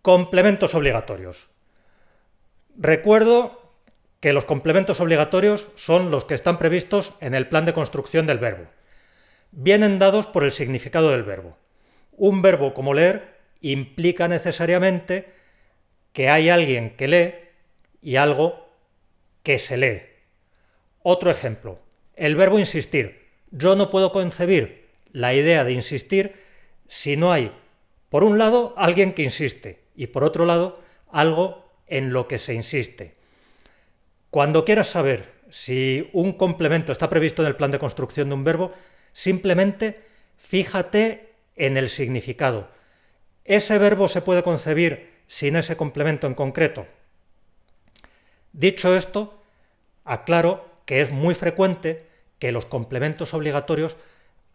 Complementos obligatorios. Recuerdo que los complementos obligatorios son los que están previstos en el plan de construcción del verbo. Vienen dados por el significado del verbo. Un verbo como leer implica necesariamente que hay alguien que lee y algo que se lee. Otro ejemplo, el verbo insistir. Yo no puedo concebir la idea de insistir si no hay, por un lado, alguien que insiste y por otro lado, algo en lo que se insiste. Cuando quieras saber si un complemento está previsto en el plan de construcción de un verbo, simplemente fíjate en el significado. ¿Ese verbo se puede concebir sin ese complemento en concreto? Dicho esto, aclaro que es muy frecuente que los complementos obligatorios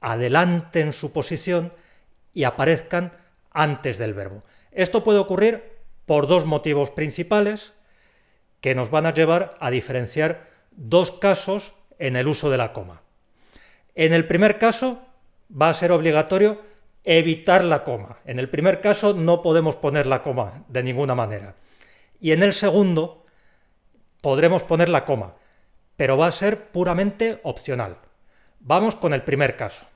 adelanten su posición y aparezcan antes del verbo. Esto puede ocurrir por dos motivos principales que nos van a llevar a diferenciar dos casos en el uso de la coma. En el primer caso va a ser obligatorio evitar la coma. En el primer caso no podemos poner la coma de ninguna manera. Y en el segundo podremos poner la coma, pero va a ser puramente opcional. Vamos con el primer caso.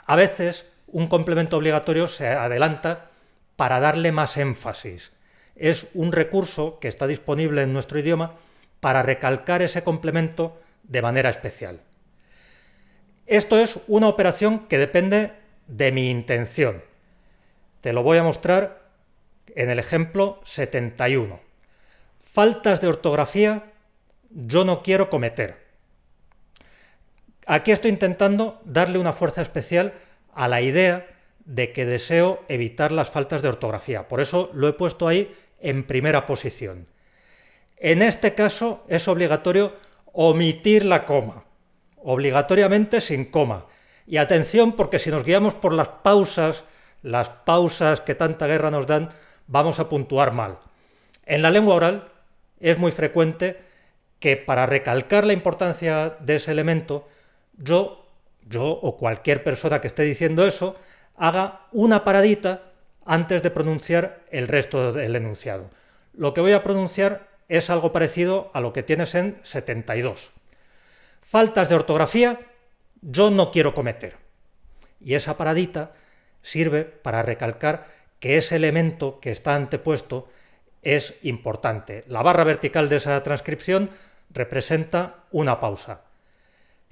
A veces un complemento obligatorio se adelanta para darle más énfasis. Es un recurso que está disponible en nuestro idioma para recalcar ese complemento de manera especial. Esto es una operación que depende de mi intención. Te lo voy a mostrar en el ejemplo 71. Faltas de ortografía yo no quiero cometer. Aquí estoy intentando darle una fuerza especial a la idea de que deseo evitar las faltas de ortografía. Por eso lo he puesto ahí en primera posición. En este caso es obligatorio omitir la coma, obligatoriamente sin coma. Y atención, porque si nos guiamos por las pausas que tanta guerra nos dan, vamos a puntuar mal. En la lengua oral es muy frecuente que para recalcar la importancia de ese elemento, yo o cualquier persona que esté diciendo eso, haga una paradita antes de pronunciar el resto del enunciado. Lo que voy a pronunciar es algo parecido a lo que tienes en 72. Faltas de ortografía yo no quiero cometer. Y esa paradita sirve para recalcar que ese elemento que está antepuesto es importante. La barra vertical de esa transcripción representa una pausa.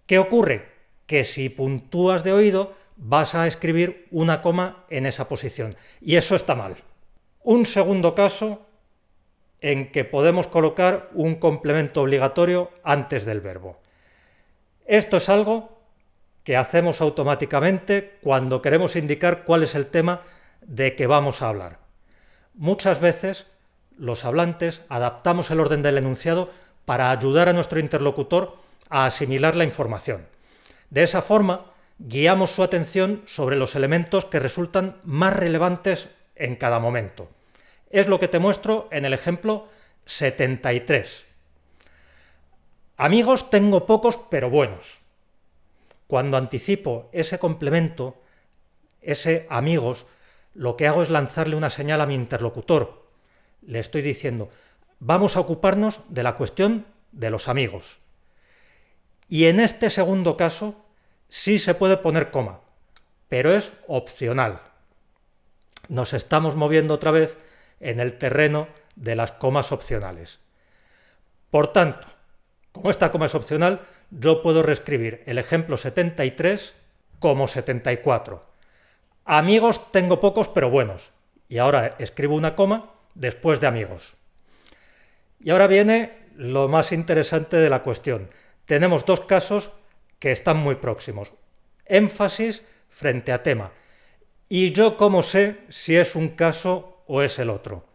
¿Qué ocurre? Que si puntúas de oído vas a escribir una coma en esa posición. Y eso está mal. Un segundo caso en que podemos colocar un complemento obligatorio antes del verbo. Esto es algo que hacemos automáticamente cuando queremos indicar cuál es el tema de que vamos a hablar. Muchas veces los hablantes adaptamos el orden del enunciado para ayudar a nuestro interlocutor a asimilar la información. De esa forma, guiamos su atención sobre los elementos que resultan más relevantes en cada momento. Es lo que te muestro en el ejemplo 73. Amigos tengo pocos pero buenos. Cuando anticipo ese complemento, ese amigos, lo que hago es lanzarle una señal a mi interlocutor. Le estoy diciendo, vamos a ocuparnos de la cuestión de los amigos. Y en este segundo caso sí se puede poner coma, pero es opcional. Nos estamos moviendo otra vez en el terreno de las comas opcionales. Por tanto, como esta coma es opcional, yo puedo reescribir el ejemplo 73 como 74. Amigos tengo pocos pero buenos. Y ahora escribo una coma después de amigos. Y ahora viene lo más interesante de la cuestión. Tenemos dos casos que están muy próximos. Énfasis frente a tema. ¿Y yo cómo sé si es un caso o es el otro?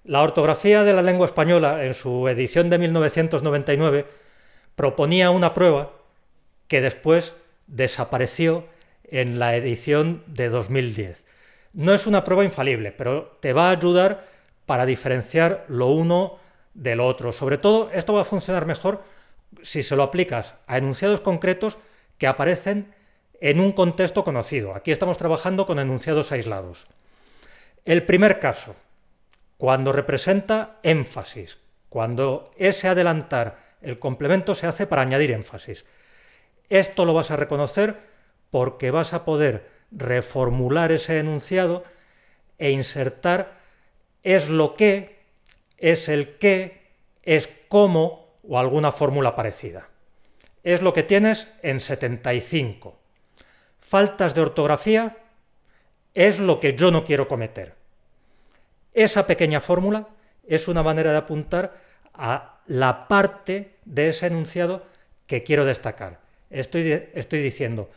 La ortografía de la lengua española, en su edición de 1999, proponía una prueba que después desapareció en la edición de 2010. No es una prueba infalible, pero te va a ayudar para diferenciar lo uno de lo otro. Sobre todo, esto va a funcionar mejor si se lo aplicas a enunciados concretos que aparecen en un contexto conocido. Aquí estamos trabajando con enunciados aislados. El primer caso, cuando representa énfasis, cuando ese adelantar el complemento se hace para añadir énfasis. Esto lo vas a reconocer porque vas a poder reformular ese enunciado e insertar es lo que, es el que, es cómo o alguna fórmula parecida. Es lo que tienes en 75. Faltas de ortografía es lo que yo no quiero cometer. Esa pequeña fórmula es una manera de apuntar a la parte de ese enunciado que quiero destacar. Estoy diciendo,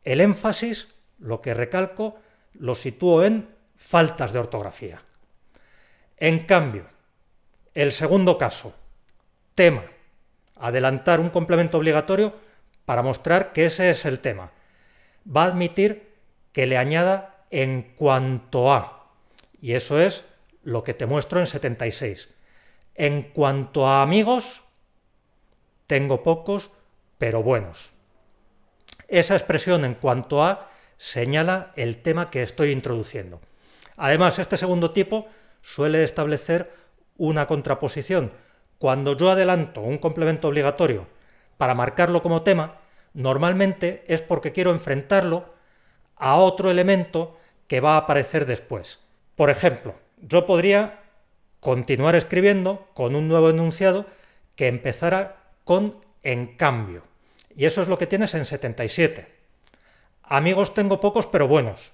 el énfasis, lo que recalco, lo sitúo en faltas de ortografía. En cambio, el segundo caso, tema, adelantar un complemento obligatorio para mostrar que ese es el tema. Va a admitir que le añada en cuanto a, y eso es lo que te muestro en 76. En cuanto a amigos, tengo pocos, pero buenos. Esa expresión en cuanto a señala el tema que estoy introduciendo. Además, este segundo tipo suele establecer una contraposición. Cuando yo adelanto un complemento obligatorio para marcarlo como tema, normalmente es porque quiero enfrentarlo a otro elemento que va a aparecer después. Por ejemplo, yo podría continuar escribiendo con un nuevo enunciado que empezara con en cambio. Y eso es lo que tienes en 77. Amigos tengo pocos pero buenos.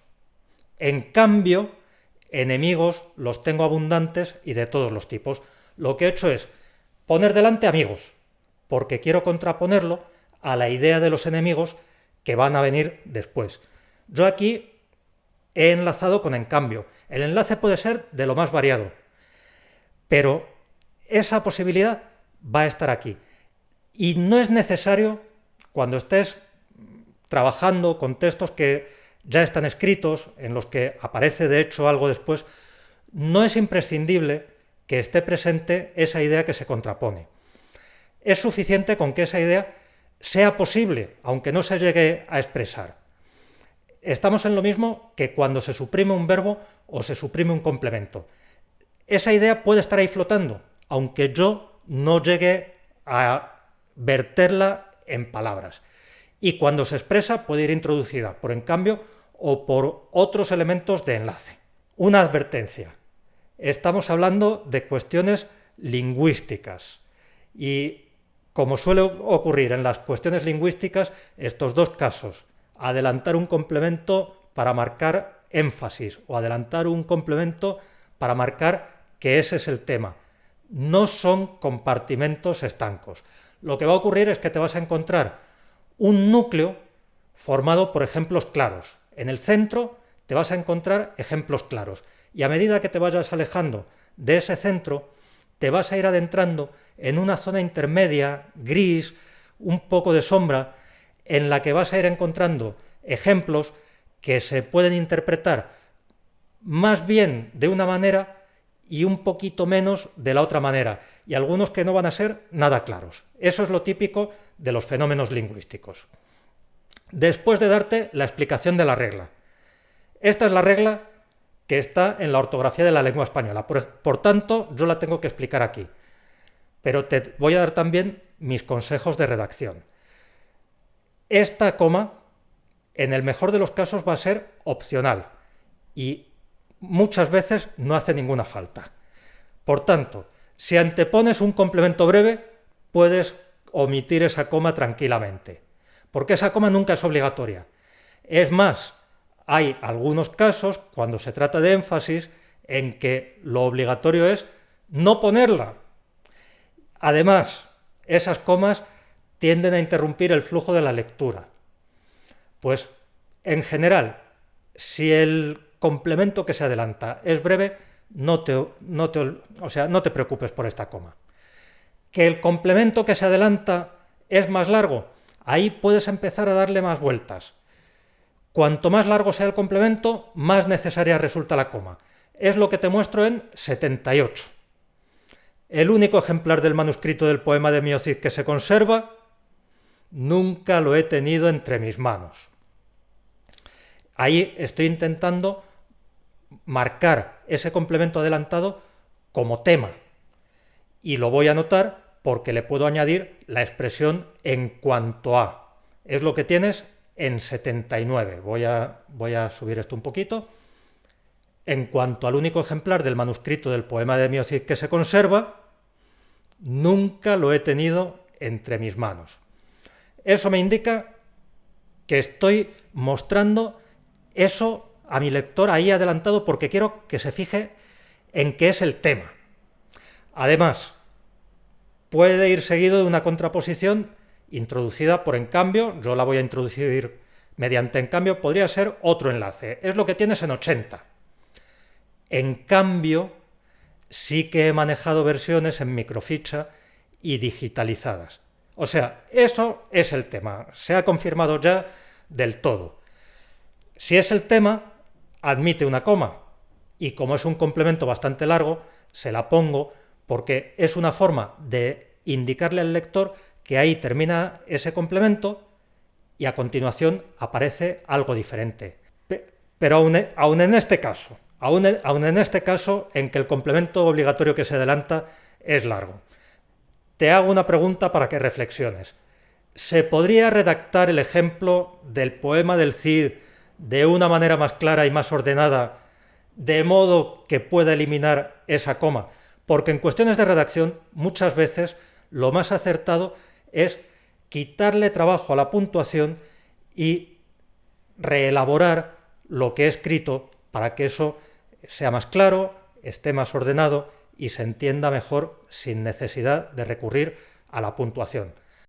En cambio, enemigos los tengo abundantes y de todos los tipos. Lo que he hecho es poner delante amigos, porque quiero contraponerlo a la idea de los enemigos que van a venir después. Yo aquí he enlazado con en cambio. El enlace puede ser de lo más variado, pero esa posibilidad va a estar aquí. Y no es necesario, cuando estés trabajando con textos que ya están escritos, en los que aparece de hecho algo después, no es imprescindible que esté presente esa idea que se contrapone. Es suficiente con que esa idea sea posible, aunque no se llegue a expresar. Estamos en lo mismo que cuando se suprime un verbo o se suprime un complemento. Esa idea puede estar ahí flotando, aunque yo no llegue a verterla en palabras. Y cuando se expresa puede ir introducida por en cambio o por otros elementos de enlace. Una advertencia. Estamos hablando de cuestiones lingüísticas y, como suele ocurrir en las cuestiones lingüísticas, estos dos casos, adelantar un complemento para marcar énfasis o adelantar un complemento para marcar que ese es el tema, no son compartimentos estancos. Lo que va a ocurrir es que te vas a encontrar un núcleo formado por ejemplos claros. En el centro te vas a encontrar ejemplos claros y a medida que te vayas alejando de ese centro, te vas a ir adentrando en una zona intermedia, gris, un poco de sombra, en la que vas a ir encontrando ejemplos que se pueden interpretar más bien de una manera y un poquito menos de la otra manera, y algunos que no van a ser nada claros. Eso es lo típico de los fenómenos lingüísticos. Después de darte la explicación de la regla. Esta es la regla que está en la ortografía de la lengua española, por tanto yo la tengo que explicar aquí, pero te voy a dar también mis consejos de redacción. Esta coma, en el mejor de los casos, va a ser opcional y muchas veces no hace ninguna falta. Por tanto, si antepones un complemento breve, puedes omitir esa coma tranquilamente, porque esa coma nunca es obligatoria. Es más, hay algunos casos, cuando se trata de énfasis, en que lo obligatorio es no ponerla. Además, esas comas tienden a interrumpir el flujo de la lectura. Pues, en general, si el complemento que se adelanta es breve, no te preocupes por esta coma. Que el complemento que se adelanta es más largo, ahí puedes empezar a darle más vueltas. Cuanto más largo sea el complemento, más necesaria resulta la coma. Es lo que te muestro en 78. El único ejemplar del manuscrito del poema de Mio Cid que se conserva, nunca lo he tenido entre mis manos. Ahí estoy intentando marcar ese complemento adelantado como tema. Y lo voy a anotar porque le puedo añadir la expresión en cuanto a. Es lo que tienes en 79. Voy a subir esto un poquito. En cuanto al único ejemplar del manuscrito del poema de Mio Cid que se conserva, nunca lo he tenido entre mis manos. Eso me indica que estoy mostrando eso a mi lector ahí adelantado porque quiero que se fije en qué es el tema. Además, puede ir seguido de una contraposición introducida por en cambio. Yo la voy a introducir mediante en cambio. Podría ser otro enlace. Es lo que tienes en 80. En cambio, sí que he manejado versiones en microficha y digitalizadas. O sea, eso es el tema. Se ha confirmado ya del todo. Si es el tema, admite una coma. Y como es un complemento bastante largo, se la pongo porque es una forma de indicarle al lector que ahí termina ese complemento y a continuación aparece algo diferente. Pero aún en este caso, en que el complemento obligatorio que se adelanta es largo, te hago una pregunta para que reflexiones. ¿Se podría redactar el ejemplo del poema del Cid de una manera más clara y más ordenada, de modo que pueda eliminar esa coma? Porque en cuestiones de redacción muchas veces lo más acertado es quitarle trabajo a la puntuación y reelaborar lo que he escrito para que eso sea más claro, esté más ordenado y se entienda mejor sin necesidad de recurrir a la puntuación.